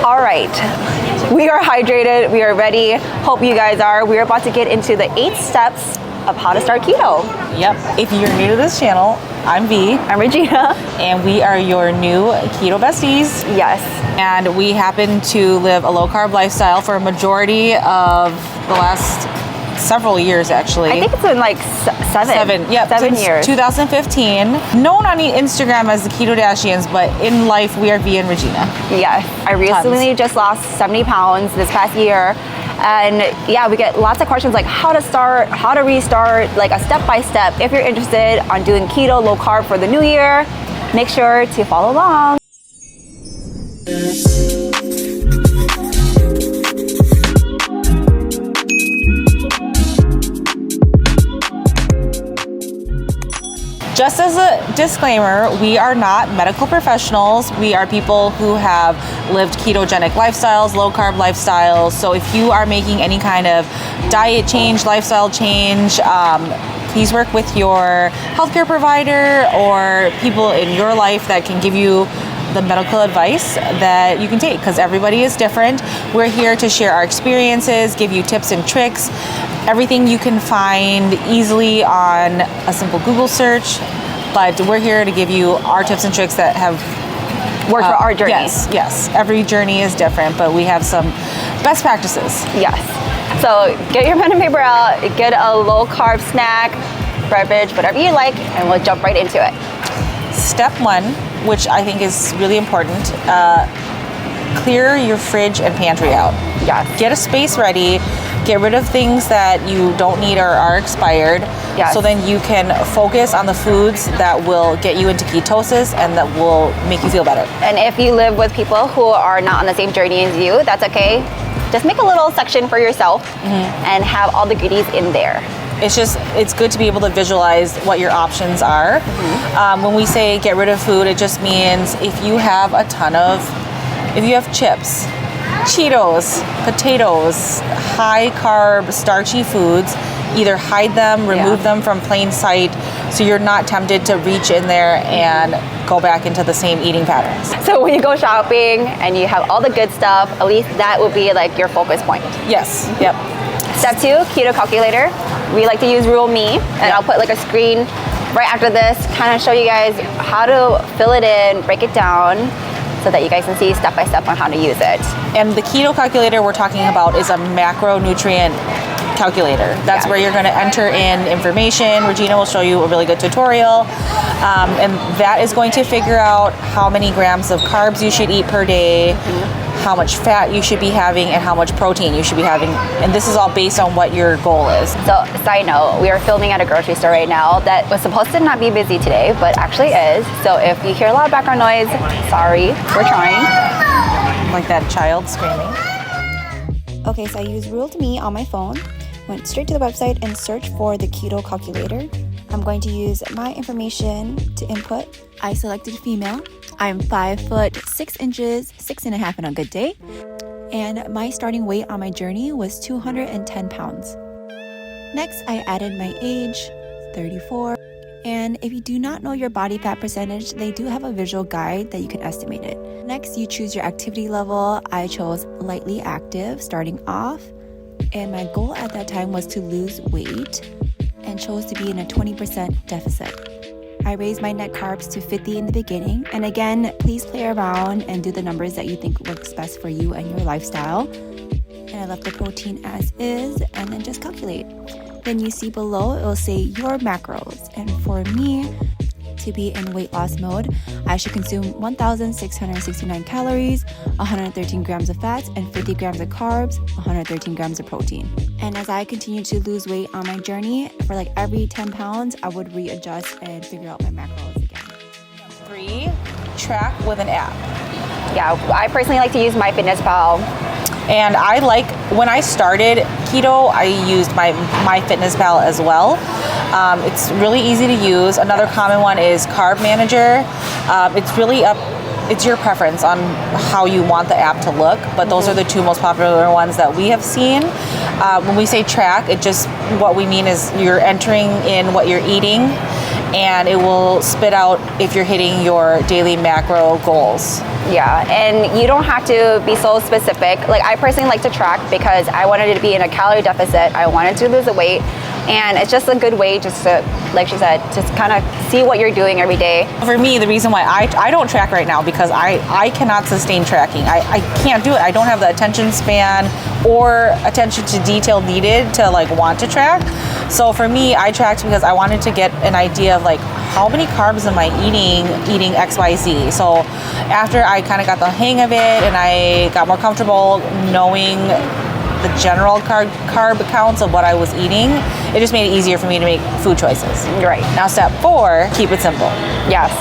All right, we are hydrated, we are ready. Hope you guys are. We're about to get into the 8 steps of how to start keto. Yep. If you're new to this channel, I'm V. I'm Regina. And we are your new keto besties. Yes. And we happen to live a low carb lifestyle for a majority of the last several years, actually. I think it's been like 7 years. 2015. Known on Instagram as the Ketodaeshians, but in life we are V and Regina. Yes. I recently just lost 70 pounds this past year. And yeah, we get lots of questions like how to start, how to restart, like a step-by-step. If you're interested on doing keto, low carb for the new year, make sure to follow along. Just as a disclaimer, we are not medical professionals. We are people who have lived ketogenic lifestyles, low carb lifestyles. So if you are making any kind of diet change, lifestyle change, please work with your healthcare provider or people in your life that can give you the medical advice that you can take, because everybody is different. We're here to share our experiences, give you tips and tricks, everything you can find easily on a simple Google search, but we're here to give you our tips and tricks that have worked for our journey. Yes. Every journey is different, but we have some best practices. Yes. So get your pen and paper out, get a low carb snack, beverage, whatever you like, and we'll jump right into it. Step 1, which I think is really important, clear your fridge and pantry out. Yes. Get a space ready, get rid of things that you don't need or are expired. Yes. So then you can focus on the foods that will get you into ketosis and that will make you feel better. And if you live with people who are not on the same journey as you, that's okay. Just make a little section for yourself and have all the goodies in there. It's good to be able to visualize what your options are. When we say get rid of food, it just means if you have chips, Cheetos, potatoes, high carb, starchy foods, either hide them, remove them from plain sight so you're not tempted to reach in there and go back into the same eating patterns. So when you go shopping and you have all the good stuff, at least that will be like your focus point. Yes, yep. Step 2, keto calculator. We like to use Rule Me, and I'll put like a screen right after this, kind of show you guys how to fill it in, break it down, so that you guys can see step by step on how to use it. And the keto calculator we're talking about is a macronutrient calculator. That's where you're going to enter in information. Regina will show you a really good tutorial. And that is going to figure out how many grams of carbs you should eat per day, how much fat you should be having, and how much protein you should be having. And this is all based on what your goal is. So, side note, we are filming at a grocery store right now that was supposed to not be busy today, but actually is. So if you hear a lot of background noise, sorry, we're trying. Like that child screaming. Okay, so I used Rule Me on my phone, went straight to the website and searched for the keto calculator. I'm going to use my information to input. I selected female. I'm 5 foot 6 inches, 6.5 on a good day. And my starting weight on my journey was 210 pounds. Next, I added my age, 34. And if you do not know your body fat percentage, they do have a visual guide that you can estimate it. Next, you choose your activity level. I chose lightly active starting off. And my goal at that time was to lose weight and chose to be in a 20% deficit. I raised my net carbs to 50 in the beginning. And again, please play around and do the numbers that you think works best for you and your lifestyle. And I left the protein as is and then just calculate. Then you see below, it will say your macros. And for me, to be in weight loss mode, I should consume 1,669 calories, 113 grams of fats, and 50 grams of carbs, 113 grams of protein. And as I continue to lose weight on my journey, for like every 10 pounds, I would readjust and figure out my macros again. 3, track with an app. Yeah, I personally like to use MyFitnessPal. And I like, when I started keto, I used my MyFitnessPal as well. It's really easy to use. Another common one is Carb Manager. It's your preference on how you want the app to look, but those are the 2 most popular ones that we have seen. When we say track, what we mean is you're entering in what you're eating and it will spit out if you're hitting your daily macro goals. Yeah, and you don't have to be so specific. Like I personally like to track because I wanted to be in a calorie deficit. I wanted to lose the weight, and it's just a good way just to, like she said, just kind of see what you're doing every day. For me, the reason why I don't track right now because I cannot sustain tracking. I can't do it. I don't have the attention span or attention to detail needed to like want to track. So for me, I tracked because I wanted to get an idea of like how many carbs am I eating XYZ. So after I kind of got the hang of it and I got more comfortable knowing the general carb counts of what I was eating, it just made it easier for me to make food choices. Right. Now step 4, keep it simple. Yes.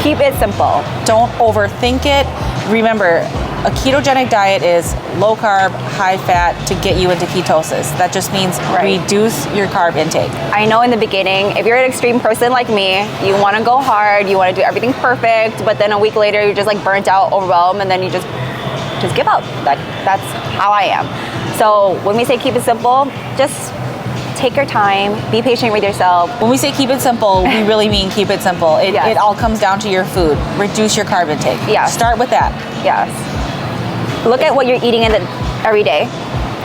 Keep it simple. Don't overthink it. Remember, a ketogenic diet is low carb, high fat to get you into ketosis. That just means reduce your carb intake. I know in the beginning, if you're an extreme person like me, you want to go hard, you want to do everything perfect, but then a week later you're just like burnt out, overwhelmed, and then you just give up. That's how I am. So when we say keep it simple, just take your time, be patient with yourself. When we say keep it simple, we really mean keep it simple. It all comes down to your food. Reduce your carb intake. Yeah. Start with that. Yes. Look at what you're eating every day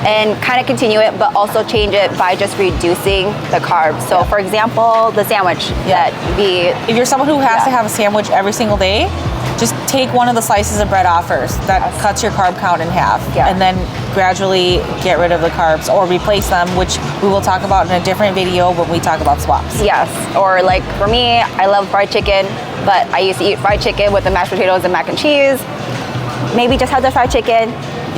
and kind of continue it, but also change it by just reducing the carbs. So for example, the sandwich if you're someone who has to have a sandwich every single day, just take one of the slices of bread off first. That cuts your carb count in half. Yeah. And then gradually get rid of the carbs or replace them, which we will talk about in a different video when we talk about swaps. Yes. Or like for me, I love fried chicken, but I used to eat fried chicken with the mashed potatoes and mac and cheese. Maybe just have the fried chicken,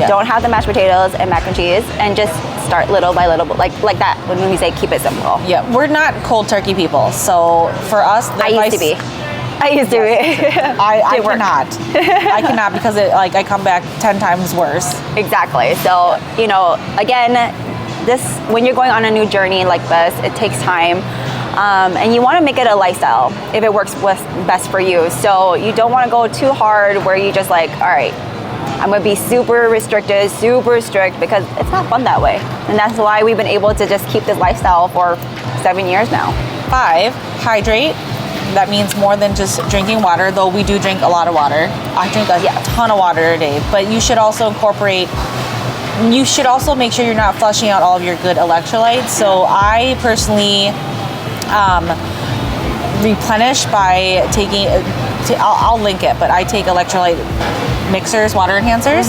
don't have the mashed potatoes and mac and cheese, and just start little by little, like that when we say keep it simple. Yeah, we're not cold turkey people. So for us, I used to be. I cannot. I cannot because I come back 10 times worse. Exactly. So, again, when you're going on a new journey like this, it takes time. And you want to make it a lifestyle if it works best for you. So you don't want to go too hard where you just like, all right, I'm going to be super restricted, super strict, because it's not fun that way. And that's why we've been able to just keep this lifestyle for 7 years now. 5, hydrate. That means more than just drinking water, though we do drink a lot of water. I drink a ton of water a day, but you should also make sure you're not flushing out all of your good electrolytes. So I personally replenish by taking, I'll link it, but I take electrolyte mixers, water enhancers.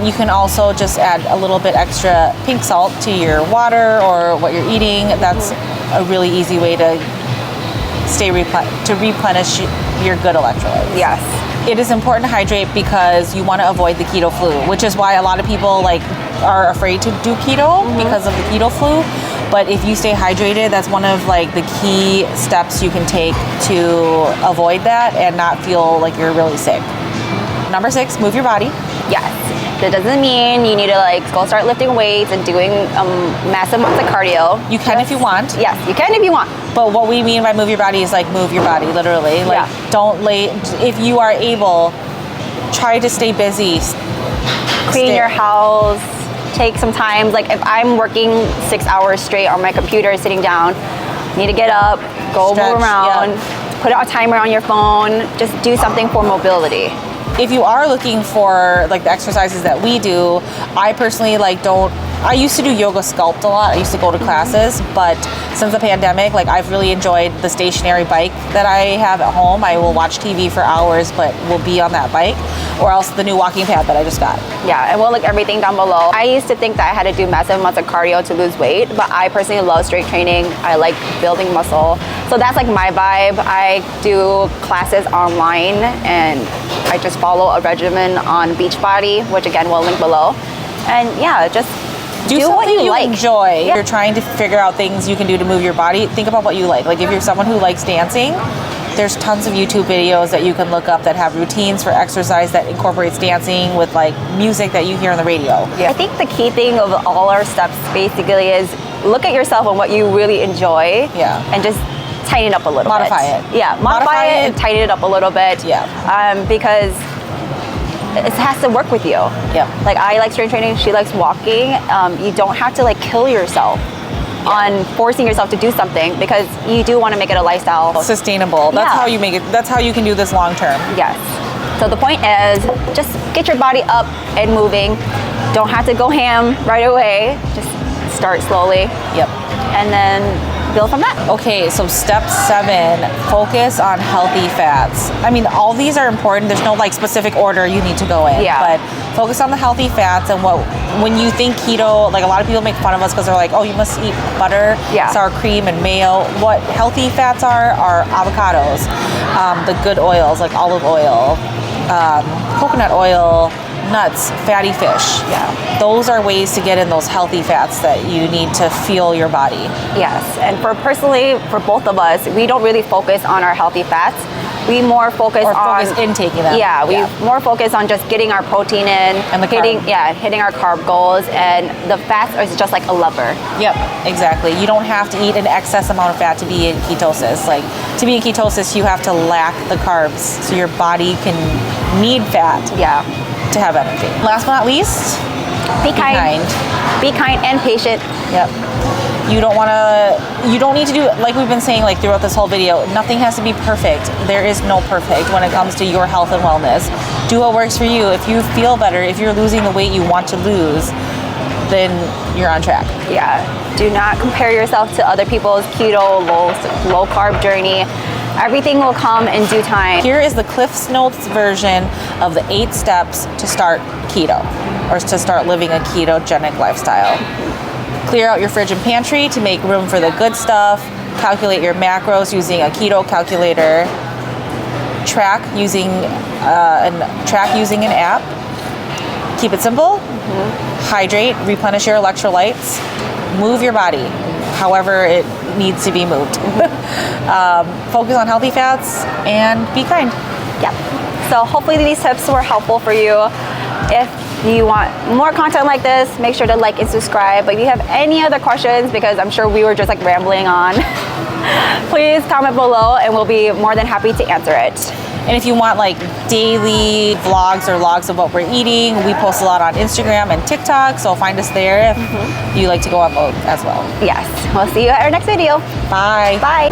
You can also just add a little bit extra pink salt to your water or what you're eating. That's a really easy way to replenish your good electrolytes. Yes. It is important to hydrate because you want to avoid the keto flu, which is why a lot of people are afraid to do keto because of the keto flu. But if you stay hydrated, that's one of the key steps you can take to avoid that and not feel like you're really sick. Number 6, move your body. Yes. That doesn't mean you need to go start lifting weights and doing massive amounts of cardio. You can if you want. Yes, you can if you want. But what we mean by move your body is move your body, literally. Don't if you are able, try to stay busy. Clean your house. Take some time. If I'm working 6 hours straight on my computer, sitting down, need to get up, go move around, put a timer on your phone, just do something for mobility. If you are looking for the exercises that we do, I personally I used to do yoga sculpt a lot. I used to go to classes, but since the pandemic, I've really enjoyed the stationary bike that I have at home. I will watch TV for hours, but will be on that bike, or else the new walking pad that I just got. Yeah, and we'll link everything down below. I used to think that I had to do massive amounts of cardio to lose weight, but I personally love strength training. I like building muscle. So that's my vibe. I do classes online and I just follow a regimen on Beachbody, which again we'll link below. And yeah, just do what you like. Enjoy. Yeah. You're trying to figure out things you can do to move your body. Think about what you like. If you're someone who likes dancing, there's tons of YouTube videos that you can look up that have routines for exercise that incorporates dancing with music that you hear on the radio. Yeah. I think the key thing of all our steps basically is look at yourself and what you really enjoy. Yeah. And just tighten it up a little bit. Modify it. Yeah, modify it and tighten it up a little bit. Yeah. Because it has to work with you. Yeah. I like strength training, she likes walking. You don't have to kill yourself on forcing yourself to do something, because you do want to make it a lifestyle. Sustainable. That's how you make it. That's how you can do this long term. Yes. So the point is, just get your body up and moving. Don't have to go ham right away. Just start slowly. Yep. And then build from that. Okay, so step 7, focus on healthy fats. I mean, all these are important. There's no like specific order you need to go in. Yeah. But focus on the healthy fats, and when you think keto, like a lot of people make fun of us because they're like, oh, you must eat butter, sour cream, and mayo. What healthy fats are avocados, the good oils like olive oil, coconut oil, nuts, fatty fish. Yeah. Those are ways to get in those healthy fats that you need to fuel your body. Yes, and for both of us, we don't really focus on our healthy fats. We more focus on intaking them. Yeah, we more focus on just getting our protein in and hitting our carb goals, and the fats is just like a lever. Yep, exactly. You don't have to eat an excess amount of fat to be in ketosis. Like, to be in ketosis, you have to lack the carbs so your body can need fat. Yeah. To have energy. Last but not least, be kind. Be kind and patient. Yep. You don't need to do, like we've been saying like throughout this whole video, nothing has to be perfect. There is no perfect when it comes to your health and wellness. Do what works for you. If you feel better, if you're losing the weight you want to lose, then you're on track. Yeah. Do not compare yourself to other people's keto, low carb journey. Everything will come in due time. Here is the Cliff's Notes version of the 8 steps to start keto, or to start living a ketogenic lifestyle. Clear out your fridge and pantry to make room for the good stuff. Calculate your macros using a keto calculator. Track using an app. Keep it simple. Hydrate, replenish your electrolytes. Move your body however it needs to be moved. Focus on healthy fats and be kind. Yep. So hopefully these tips were helpful for you. If you want more content like this, make sure to like and subscribe. But if you have any other questions, because I'm sure we were just like rambling on, please comment below and we'll be more than happy to answer it. And if you want like daily vlogs or logs of what we're eating, we post a lot on Instagram and TikTok, so find us there if you like to go upload as well. Yes. We'll see you at our next video. Bye. Bye.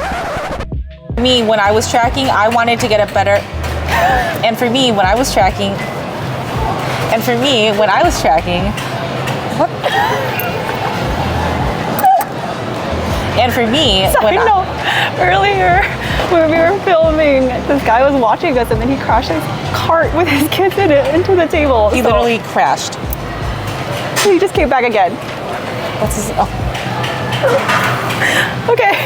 Me, when I was tracking, I wanted to get a better, and for me, when I was tracking, earlier when we were filming, this guy was watching us and then he crashed his cart with his kids in it into the table. He literally crashed. He just came back again. What's his? Oh. Okay.